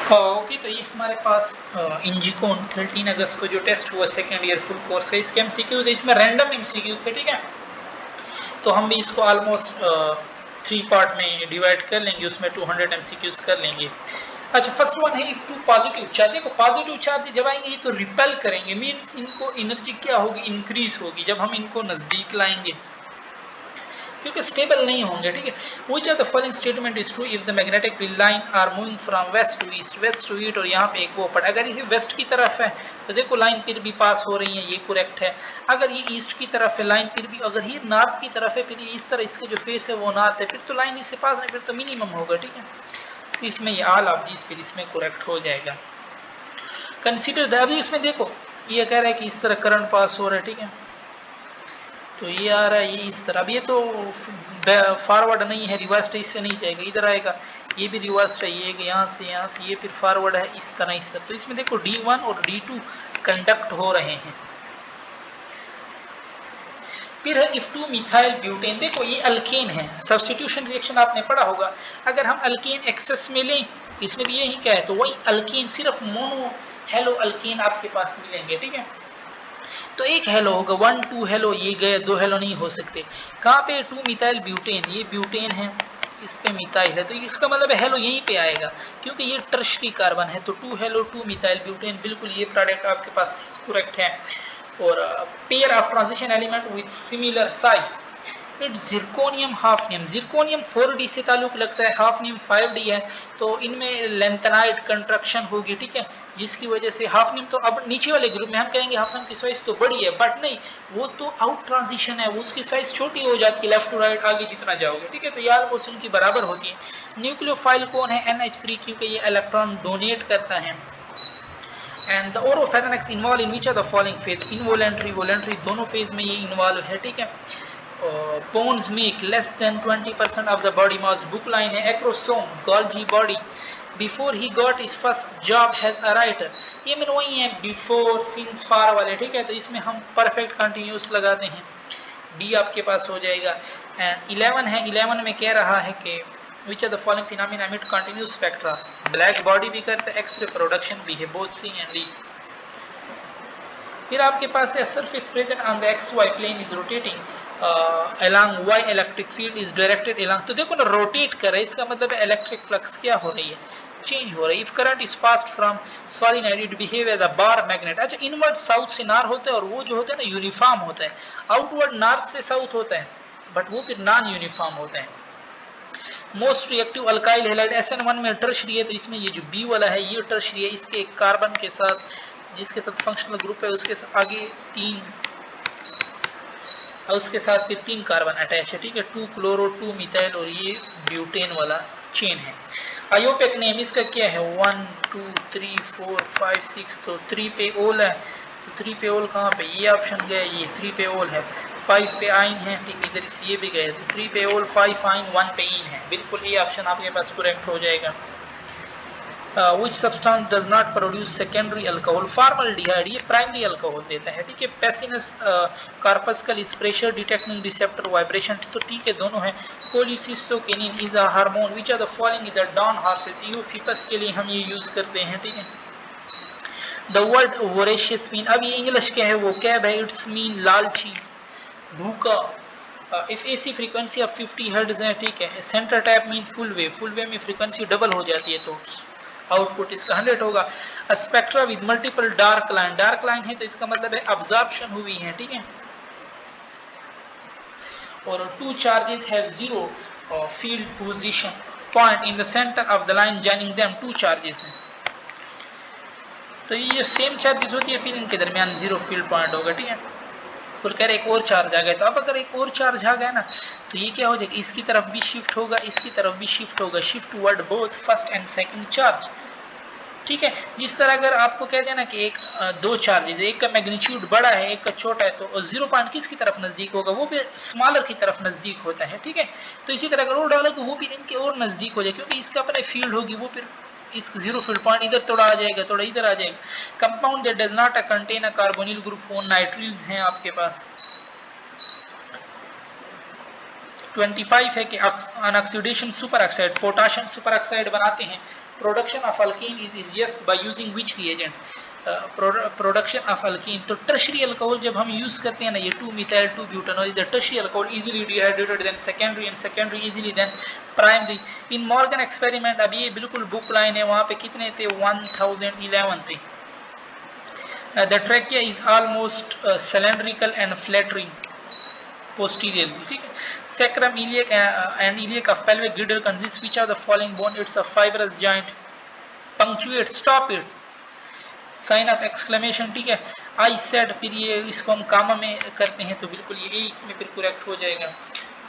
Okay, तो ये हमारे पास इंजिकोन 13 अगस्त को जो टेस्ट हुआ सेकेंड ईयर फुल कोर्स का, इसके एमसीक्यूज है, इसमें रैंडम एमसीक्यूज थे, ठीक है। तो हम भी इसको ऑलमोस्ट 3 पार्ट में डिवाइड कर लेंगे, उसमें 200 एमसीक्यूज कर लेंगे। अच्छा, फर्स्ट वन है, इफ टू पॉजिटिव चार्ज, देखो पॉजिटिव चार्ज जब आएंगे ये तो रिपेल करेंगे, मींस इनको एनर्जी क्या होगी, इंक्रीज होगी जब हम इनको नजदीक लाएंगे, क्योंकि स्टेबल नहीं होंगे, ठीक है। Which of the following statement is true if the magnetic field line are moving from west to east, west to east, और यहाँ पे एक वो पड़, अगर इसे वेस्ट की तरफ है तो देखो लाइन फिर भी पास हो रही है, ये करेक्ट है। अगर ये ईस्ट की तरफ है लाइन फिर भी, अगर ये नॉर्थ की तरफ है फिर ये इस तरह, इसके जो फेस है वो नॉर्थ है, फिर तो लाइन इससे पास नहीं, फिर तो मिनिमम होगा, ठीक है। तो इसमें ये ऑल ऑफ दिस फिर इसमें करेक्ट हो जाएगा। कंसीडर द, अभी इसमें देखो ये कह रहा है कि इस तरह करंट पास हो रहा है, ठीक है, तो ये आ रहा है ये इस तरह। अब ये तो फॉरवर्ड नहीं है, रिवर्स इससे नहीं जाएगा, इधर आएगा, ये भी रिवर्स है, ये यहाँ से ये फिर फॉरवर्ड है इस तरह। तो इसमें देखो D1 और D2 कंडक्ट हो रहे हैं। फिर है इफ टू मिथाइल ब्यूटेन, देखो ये अल्केन है, सब्स्टिट्यूशन रिएक्शन आपने पढ़ा होगा। अगर हम अल्केन एक्सेस में लें, इसमें भी यही क्या है, तो वही अल्केन, सिर्फ मोनो हेलो अल्केन आपके पास मिलेंगे, ठीक है। तो एक हेलो होगा, 1 2 हेलो, ये गए 2 हेलो नहीं हो सकते। कहाँ पे 2 मिथाइल ब्यूटेन, ये ब्यूटेन है, इस पे मिथाइल है, तो इसका मतलब है हेलो यहीं पे आएगा, क्योंकि ये टर्शरी कार्बन है। तो 2 हेलो 2 मिथाइल ब्यूटेन, बिल्कुल ये प्रोडक्ट आपके पास करेक्ट है। और pair of transition element with similar size, it's zirconium hafnium, zirconium 4D से ताल्लुक लगता है, हाफनियम 5D है, तो इनमें लेंथेनाइड कंट्रक्शन होगी, ठीक है, जिसकी वजह से हाफनियम, तो अब नीचे वाले ग्रुप में हम कहेंगे हाफनियम की साइज तो बड़ी है, बट नहीं, वो तो आउट ट्रांजिशन है, वो उसकी साइज छोटी हो जाती है लेफ्ट टू राइट आगे जितना जाओगे, ठीक है। तो ये ऑलमोस्ट उनकी बराबर होती है। न्यूक्लियोफाइल कौन है, NH3, क्योंकि ये इलेक्ट्रॉन डोनेट करता है। And the oropharynx involved in which of the following phase, involuntary voluntary दोनों फेज में ये इन्वॉल्व है, ठीक है। Bones make less than 20% of the body mass, book line है acrosome Golgi body, before he got is first job has a writer, ये मैंने वही है बिफोर सिंस फार वाले, ठीक है। तो इसमें हम परफेक्ट कंटिन्यूस लगाते हैं, डी आपके पास हो जाएगा। एंड 11 है, 11 में कह रहा है कि which are the following phenomena emit continuous spectra, black body भी करता है, एक्सरे प्रोडक्शन भी है, बोथ सी एंड डी। फिर आपके पास है surface present on the XY plane is rotating along Y electric field is directed along, तो देखो ना रोटेट कर रहा है, इसका मतलब है इलेक्ट्रिक फ्लक्स क्या हो रही है, चेंज हो रही है। If current is passed from solenoid it behave as a bar magnet, अच्छा इनवर्ड साउथ से नॉर्थ होता है, और वो जो होता है ना यूनिफॉर्म होता है, आउटवर्ड नॉर्थ से साउथ होता है, बट वो फिर नॉन यूनिफॉर्म होता है। Most reactive alkyl halide SN1 में टर्शरी है, तो इसमें ये जो बी वाला है ये टर्शरी है, इसके कार्बन के साथ जिसके साथ फंक्शनल ग्रुप है उसके आगे 3 और उसके साथ फिर 3 कार्बन अटैच है, ठीक है, 2 क्लोरो 2 मिथाइल, और ये ब्यूटेन वाला चेन है। आयोपेक नेम इसका क्या है, 1 2 3 4 5 6, तो 3 पे ओल है, तो 3 पे ओल कहाँ पे, ये ऑप्शन गया, ये 3 पे ओल है, 5 पे आइन है, ठीक है, इधर ये भी गए, तो 3 पे ओल 5 आइन 1 पे इन है, बिल्कुल ये ऑप्शन आपके पास करेक्ट हो जाएगा। which substance does not produce secondary alcohol, formaldehyde ये प्राइमरी अल्कोहल देता है, ठीक है। Pacinian corpuscle is pressure detecting receptor vibration, तो ठीक है दोनों है। Cholecystokinin is a hormone which are the following is the don horses, यूफिकस के लिए हम ये यूज करते हैं, ठीक है। द वर्ड वोरेशियस मीन, अब ये इंग्लिश क्या है, वो कैब है, इट्स मीन लालची, भूखा। If AC frequency of 50 hertz है, ठीक है। Centre tap mean full wave, full wave में फ्रीक्वेंसी डबल हो जाती है, तो आउटपुट इसका 100 होगा। Spectra with multiple dark line, dark line है तो इसका मतलब है अब्जॉर्प्शन हुई है, ठीक है। और 2 charges have zero field position point in the centre of the line joining them, 2 charges हैं, तो ये सेम चार्जेस होती है, फिर इनके दरमियान जीरो फील्ड पॉइंट होगा, ठीक है। फिर कह रहे एक और चार्ज आ गया, तो अब अगर एक और चार्ज आ गया ना, तो ये क्या हो जाएगा, इसकी तरफ भी शिफ्ट होगा, इसकी तरफ भी शिफ्ट होगा, shift toward both first and second charge, ठीक है। जिस तरह अगर आपको कहते हैं ना कि एक 2 चार्जेस, एक का मैग्नीट्यूड बड़ा है एक का छोटा है, तो जीरो पॉइंट किसकी तरफ नजदीक होगा, वो भी स्मॉलर की तरफ नजदीक होता है, ठीक है। तो इसी तरह अगर और डालो तो वो भी इनके और नजदीक हो जाए, क्योंकि इसका अपने फील्ड होगी, वो फिर इस जीरो फील्ड पॉइंट इधर थोड़ा आ जाएगा, थोड़ा इधर आ जाएगा। Compound that does not contain a carbonyl group, वो नाइट्रिल्स हैं आपके पास। 25 है कि on oxidation super oxide potassium super oxide बनाते हैं। Production of alkene is easiest by using which reagent, production of alkene. तो टर्शियरी अल्कोहल जब हम यूज करते हैं ना, ये 2 methyl 2 butanol, the tertiary alcohol easily dehydrated then secondary and secondary easily then primary. In Morgan experiment, अब ये बिल्कुल बुक लाइन है, वहां पे कितने थे 1011 थे। The trachea is almost cylindrical and flattering posteriorly, ठीक है। sacrum, iliac and iliac of pelvic girdle consists which are the following bone? It's a fibrous joint. punctuate, stop it, sign of exclamation, ठीक है। I said, फिर ये इसको हम कामा में करते हैं तो बिल्कुल ये इसमें फिर करेक्ट हो जाएगा।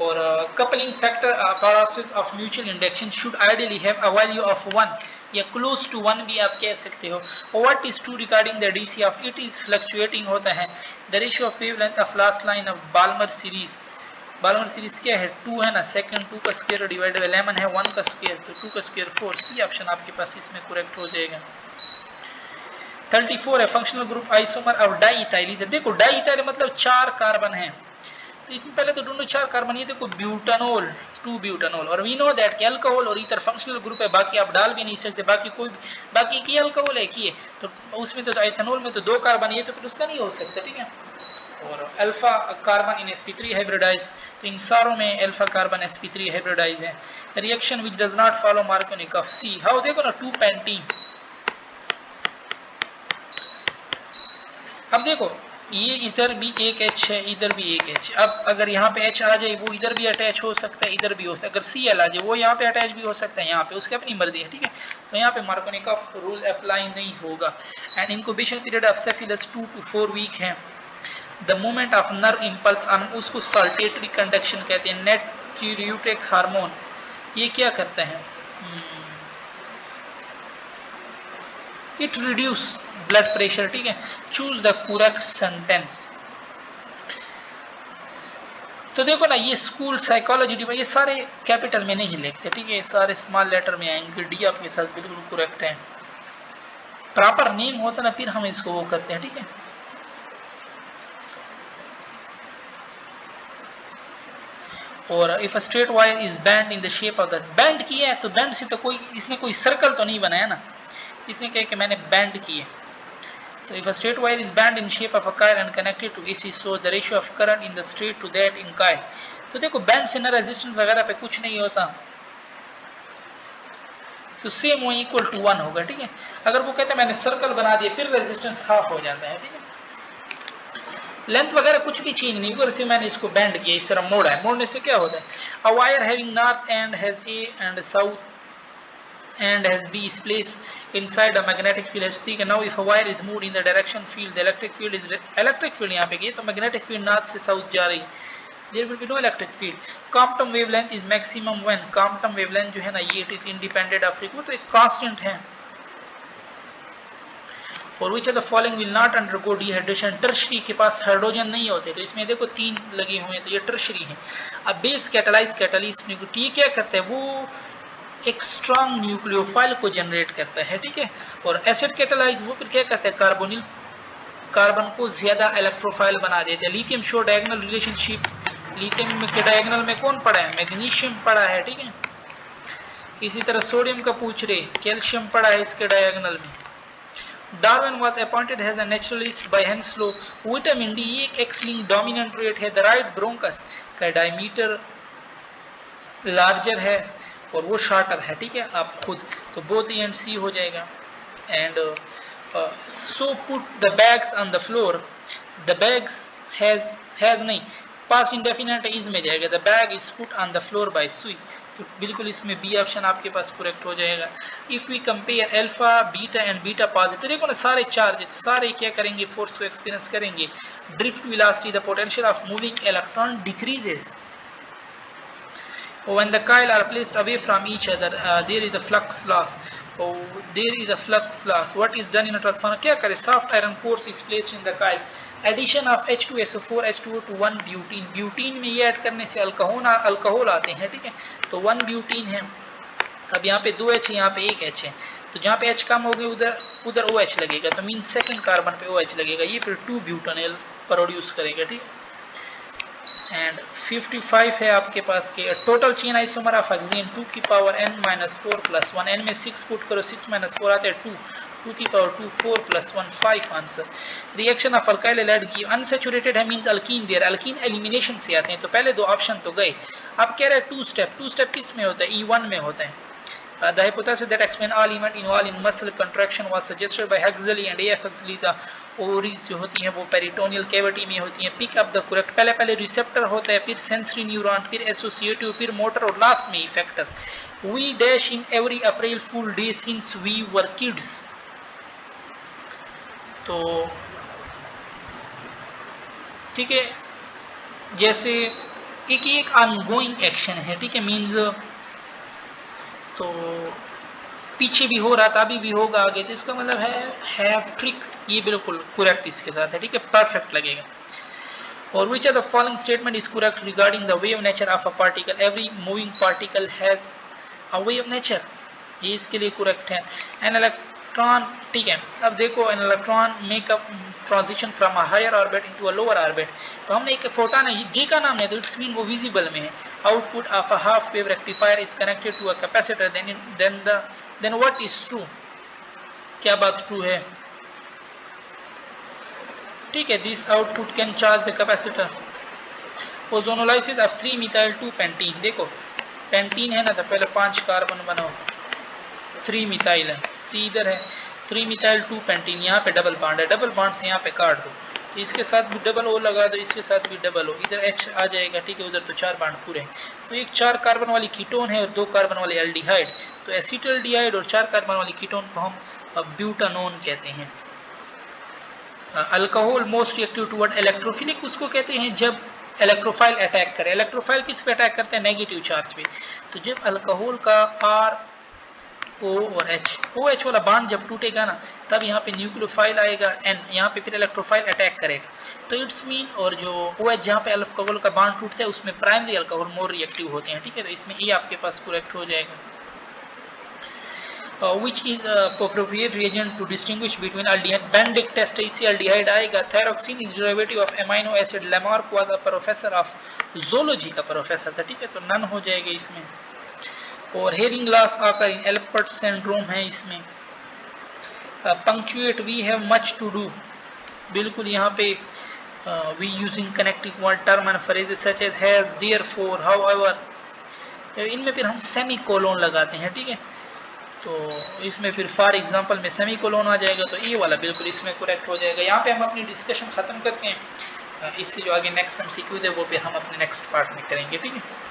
और coupling factor process of mutual induction should ideally have a value of 1 या क्लोज टू 1 भी आप कह सकते हो। What is true regarding the DC of it is fluctuating होता है। The ratio of wavelength of last line of Balmer series, Balmer series क्या है 2 है ना, सेकंड 2 का स्क्वायर डिवाइडेड बाय लेमन है 1 का स्क्वायर, तो 2 का स्क्वायर 4, सी ऑप्शन आपके पास इसमें करेक्ट हो जाएगा। 34 है functional group isomer of diethyl ether. देखो डाइइथाइल मतलब 4 कार्बन है, तो इसमें पहले तो ढूंढो 4 कार्बन, ये देखो ब्यूटानोल 2 ब्यूटानोल, और वी नो दैट कि अल्कोहल और ईथर फंक्शनल ग्रुप है, बाकी आप डाल भी नहीं सकते, बाकी कोई बाकी की अल्कोहल है की है, तो उसमें तो एथेनॉल में तो 2 कार्बन, ये तो फिर उसका नहीं हो सकता, ठीक है। और alpha carbon in sp3 hybridise, तो इन सारों में अल्फा कार्बन sp3 हाइब्रिडाइज है। Reaction which does not follow Markovnikov of C, how देखो ना 2 पेंटीन। अब देखो ये इधर भी एक H है, इधर भी एक H, अब अगर यहाँ पे H आ जाए वो इधर भी अटैच हो सकता है, इधर भी हो सकता है, अगर Cl आ जाए वो यहाँ पे अटैच भी हो सकता है, यहाँ पे उसकी अपनी मर्जी है, ठीक है। तो यहाँ पे मार्कोनिकॉफ रूल अप्लाई नहीं होगा। And incubation period of syphilis 2 to 4 week है। The movement of nerve impulse on, उसको साल्टेटरी कंडक्शन कहते हैं। नेट्रियूटिक हार्मोन ये क्या करता है, इट रिड्यूस ब्लड प्रेशर, ठीक है। Choose the correct sentence. तो देखो ना ये स्कूल साइकोलॉजी डिपार्टमेंट, ये सारे कैपिटल में नहीं लिखते, ठीक है, ये सारे स्मॉल लेटर में आएंगे। डी आपके साथ बिल्कुल करेक्ट है, प्रॉपर नेम होता ना फिर हम इसको वो करते हैं, ठीक है। और if a straight wire is band in the shape of the, band किया है तो बैंड से तो कोई इसने कोई सर्कल तो नहीं बनाया ना, इसने कहा कि मैंने बैंड किया। तो if a straight wire is bent in shape of a coil and connected to AC, so the ratio of current in the straight to that in coil, तो देखो बैंड से ना रेजिस्टेंस वगैरह पे कुछ नहीं होता, तो सेम वो इक्वल टू 1 होगा, ठीक है। अगर वो कहते हैं मैंने सर्कल बना दिया फिर रेजिस्टेंस हाफ हो जाता है, ठीक है। लेंथ वगैरह कुछ भी चेंज नहीं होगा, जैसे मैंने इसको बैंड किया, इस तरह मोड़ा है, मोड़ने से क्या होता है। A wire having north and has A and south and has B is placed inside a magnetic field, ठीक है। Now if a wire is moved in the direction field, the electric field is electric field यहाँ पे गई तो magnetic field north से south जा रही, there will be no electric field. Quantum wavelength is maximum when, quantum wavelength जो है ना ये it is independent of frequency, तो एक constant है। और which of the following will not undergo dehydration, tertiary के पास हाइड्रोजन नहीं होते, तो इसमें देखो 3 लगे हुए हैं, तो ये टर्शरी है। अब बेस कैटालाइज कैटालिस्ट न्यूक्लियोटाइड क्या करता है, वो एक स्ट्रॉन्ग न्यूक्लियोफाइल को जनरेट करता है, ठीक है। और एसिड कैटालाइज वो फिर क्या करता है, कार्बोनिल कार्बन को ज्यादा इलेक्ट्रोफाइल बना देते हैं। Lithium show diagonal relationship, lithium के डायगोनल में कौन पड़ा है, मैग्नीशियम पड़ा है, ठीक है। इसी तरह सोडियम का पूछ रहे, कैल्शियम पड़ा है इसके डायगोनल में। Darwin was appointed as a naturalist by Henslow. Vitamin D एक एक्स-लिंक्ड डोमिनेंट ट्रेट है। द राइट ब्रोंकस का डायमीटर लार्जर है और वो शार्टर है, ठीक है। आप खुद तो बोथ ई एंड सी हो जाएगा। And so put the bags on the floor, the bags has नहीं, पास्ट इंडेफिनिट इज में जाएगा, the bag is put on the floor bye सुई, तो बिल्कुल इसमें बी ऑप्शन आपके पास करेक्ट हो जाएगा। If we compare alpha beta and beta positive, तो देखो ना सारे चार्ज है, तो सारे क्या करेंगे, फोर्स को एक्सपीरियंस करेंगे। Drift velocity, the potential of moving electron decreases when the coil are placed away from each other, there is the flux loss. There is a flux loss. What is done in a transformer, क्या करे, soft iron core is placed in the coil, addition of H2SO4 H2O to 1 butene, butene में ये add करने से alcohol आते हैं, ठीक है। तो 1 ब्यूटीन है। अब यहाँ पे 2 H है, यहाँ पे 1 H है, तो जहाँ पे H कम हो गए उधर OH लगेगा, तो मीन सेकंड कार्बन पे OH लगेगा, ये फिर 2 ब्यूटानॉल प्रोड्यूस करेगा, ठीक है। एंड 55 है आपके पास के total chain isomer of hexane 2 की पावर n-4 + 1 n में 6 पुट करो 6 - 4 आते हैं 2 2 की power 2 4 + 1 5 answer. Reaction of alkyl halide की अनसैचुरेटेड है means alkene there alkene elimination से आते हैं। तो पहले दो ऑप्शन तो गए, अब कह रहे हैं टू स्टेप किस में होता है E1 में होता है। The hypothesis that explain all event involved in muscle contraction was suggested by Huxley and A.F. Huxley. The ovaries जो होती हैं वो पेरिटोनियल कैविटी में होती हैं। पिक अप द करेक्ट, पहले रिसेप्टर होता है, फिर सेंसरी न्यूरॉन, फिर एसोसिएटिव, फिर मोटर और लास्ट में effector. We dash in every April fool day since we were kids. तो ठीक है, जैसे एक ऑनगोइंग एक्शन है, ठीक है, मीन्स तो पीछे भी हो रहा था, अभी भी होगा आगे, तो इसका मतलब है हैव ट्रिक, ये बिल्कुल करेक्ट इसके साथ है, ठीक है, परफेक्ट लगेगा। और which are the following statement is correct regarding the wave nature of a particle, every moving particle has a wave nature, ये इसके लिए करेक्ट है। एन इलेक्ट्रॉन, ठीक है, अब देखो an electron make a transition from a higher orbit into a lower orbit, तो हमने एक फोटॉन है, डी का नाम है, तो इट्स मीन वो विजिबल में है। Output of a half wave rectifier is connected to a capacitor, then what is true, क्या बात ट्रू है, ठीक है, this output can charge the capacitor. Ozonolysis of 3 methyl 2 pentene, देखो पेंटीन है ना, तो पहले 5 कार्बन बनाओ, 3 मिथाइल है, सी इधर है, 3 मिथाइल 2 पेंटीन, यहाँ पे डबल बॉन्ड है, डबल बॉन्ड से यहाँ पे काट दो, तो इसके साथ भी डबल ओ लगा दो, इसके साथ भी डबल ओ, इधर एच आ जाएगा, ठीक है, उधर तो 4 बॉन्ड पूरे हैं। तो एक 4 कार्बन वाली कीटोन है और 2 कार्बन वाली एल्डिहाइड, तो एसिटल्डिहाइड और 4 कार्बन वाली कीटोन को हम ब्यूटानोन कहते हैं। Alcohol most reactive toward electrophilic उसको कहते हैं जब इलेक्ट्रोफाइल अटैक करे। इलेक्ट्रोफाइल किस पे अटैक करते हैं, नेगेटिव चार्ज पे, तो जब अल्कोहल का आर ओ और एच, ओ एच वाला बॉन्ड जब टूटेगा ना, तब यहाँ पे न्यूक्लियोफाइल आएगा एन, यहाँ पे फिर इलेक्ट्रोफाइल अटैक करेगा, तो इट्स मीन, और जो ओ एच जहाँ पे अल्कोहल का बॉन्ड टूटता है उसमें प्राइमरी अल्कोहल मोर रिएक्टिव होते हैं, ठीक है, तो इसमें ये आपके पास करेक्ट हो जाएगा। which is a appropriate reagent to distinguish between aldehyde, Benedict test इससे aldehyde आएगा। Thyroxine is derivative of amino acid, Lamarck was a professor of zoology का प्रोफेसर था, ठीक है, तो नन हो जाएगा इसमें। और हेयरिंग लॉस आकर इन एल्पर्ट सिंड्रोम है इसमें। Punctuate we have much to do, बिल्कुल यहाँ पे we using connecting word term and phrases such as has, therefore, however, इनमें फिर हम सेमी कोलोन लगाते हैं, ठीक है, तो इसमें फिर फॉर एग्जांपल में सेमी कोलोन आ जाएगा, तो ये वाला बिल्कुल इसमें करेक्ट हो जाएगा। यहाँ पे हम अपनी डिस्कशन ख़त्म करते हैं, इससे जो आगे नेक्स्ट हम सीक्वेंस है वो फिर हम अपने नेक्स्ट पार्ट में करेंगे, ठीक है।